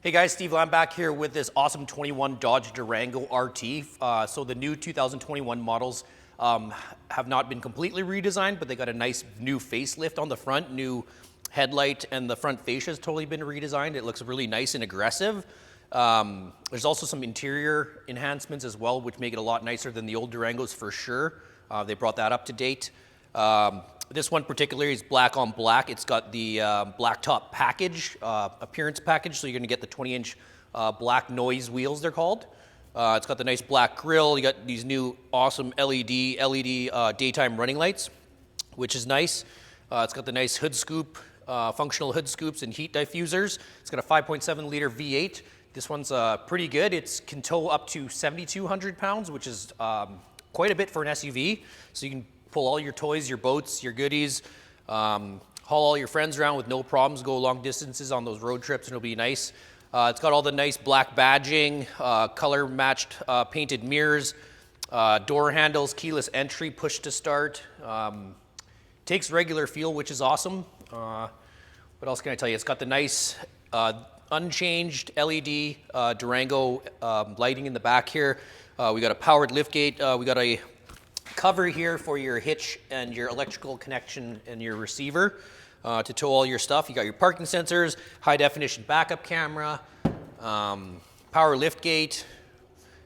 Hey guys, Steve Lamb back here with this awesome 21 Dodge Durango RT. So the new 2021 models have not been completely redesigned, but they got a nice new facelift on the front, new headlight, and the front fascia has totally been redesigned. It looks really nice and aggressive. There's also some interior enhancements as well, which make it a lot nicer than the old Durangos for sure. They brought that up to date. This one particularly is black on black. It's got the blacktop package, appearance package, so you're gonna get the 20-inch black noise wheels, they're called. It's got the nice black grille. You got these new awesome LED daytime running lights, which is nice. It's got the nice hood scoop, functional hood scoops and heat diffusers. It's got a 5.7 liter V8. This one's pretty good. It can tow up to 7,200 pounds, which is quite a bit for an SUV. So you can pull all your toys, your boats, your goodies, haul all your friends around with no problems, go long distances on those road trips, and it'll be nice. It's got all the nice black badging, color-matched painted mirrors, door handles, keyless entry, push to start. Takes regular fuel, which is awesome. What else can I tell you? It's got the nice unchanged LED Durango lighting in the back here. We got a powered liftgate. We got a cover here for your hitch and your electrical connection and your receiver to tow all your stuff. You got your parking sensors, high definition backup camera, power lift gate,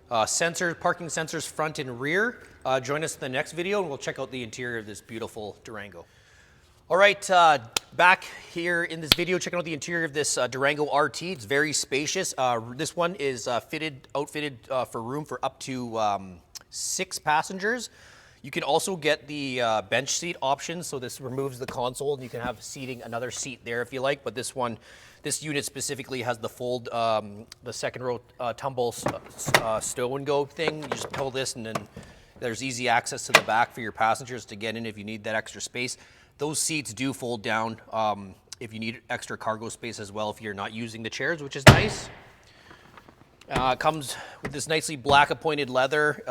parking sensors front and rear. Join us in the next video and we'll check out the interior of this beautiful Durango. All right, back here in this video, checking out the interior of this Durango RT. It's very spacious. This one is outfitted for room for up to 6 passengers. You can also get the bench seat option, so this removes the console and you can have another seat there if you like, but this unit specifically has the fold, the second row tumble stow and go thing. You just pull this and then there's easy access to the back for your passengers to get in if you need that extra space. Those seats do fold down if you need extra cargo space as well if you're not using the chairs, which is nice. It comes with this nicely black appointed leather.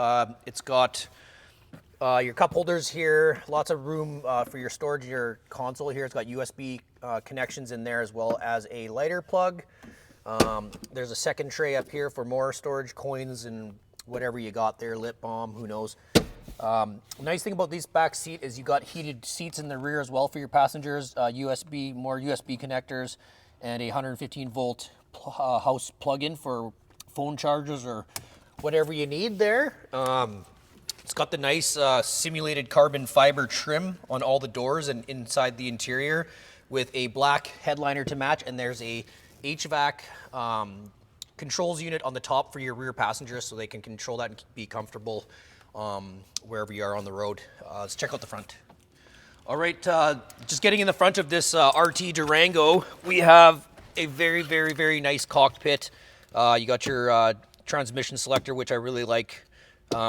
It's got your cup holders here, lots of room for your storage, your console here. It's got USB connections in there as well as a lighter plug. There's a second tray up here for more storage, coins and whatever you got there, lip balm, who knows. Nice thing about this back seat is you got heated seats in the rear as well for your passengers, more USB connectors, and a 115 volt house plug-in for phone chargers or whatever you need there. It's got the nice simulated carbon fiber trim on all the doors and inside the interior with a black headliner to match, and there's a HVAC controls unit on the top for your rear passengers so they can control that and be comfortable wherever you are on the road. Let's check out the front. All right, just getting in the front of this RT Durango, we have a very, very, very nice cockpit. You got your transmission selector, which I really like.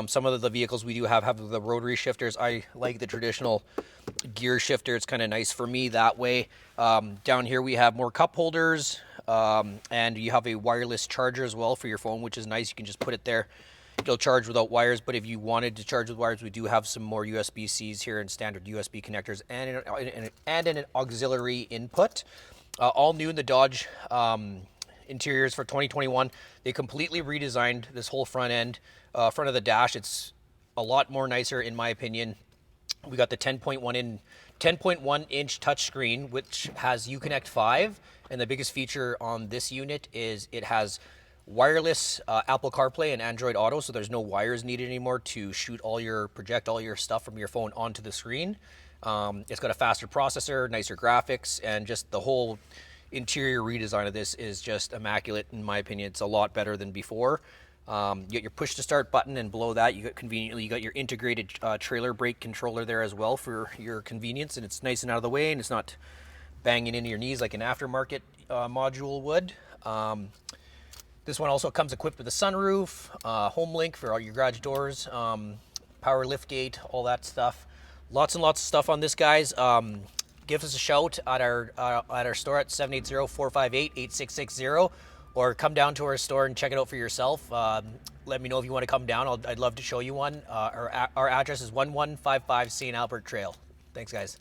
Some of the vehicles we do have the rotary shifters. I like the traditional gear shifter. It's kind of nice for me that way. Down here we have more cup holders, and you have a wireless charger as well for your phone, which is nice. You can just put it there. It'll charge without wires, but if you wanted to charge with wires, we do have some more USB-Cs here and standard USB connectors and an auxiliary input. All new in the Dodge interiors for 2021. They completely redesigned this whole front end. Front of the dash, it's a lot more nicer in my opinion. We got the 10.1 inch touchscreen, which has Uconnect 5, and the biggest feature on this unit is it has wireless Apple CarPlay and Android Auto, so there's no wires needed anymore to project all your stuff from your phone onto the screen. It's got a faster processor, nicer graphics, and just the whole interior redesign of this is just immaculate in my opinion. It's a lot better than before. You got your push to start button, and below that you got your integrated trailer brake controller there as well for your convenience, and it's nice and out of the way and it's not banging into your knees like an aftermarket module would. This one also comes equipped with a sunroof, home link for all your garage doors, power lift gate, all that stuff. Lots and lots of stuff on this, guys. Give us a shout at our store at 780-458-8660. Or come down to our store and check it out for yourself. Let me know if you want to come down. I'd love to show you one. Our address is 1155 St. Albert Trail. Thanks, guys.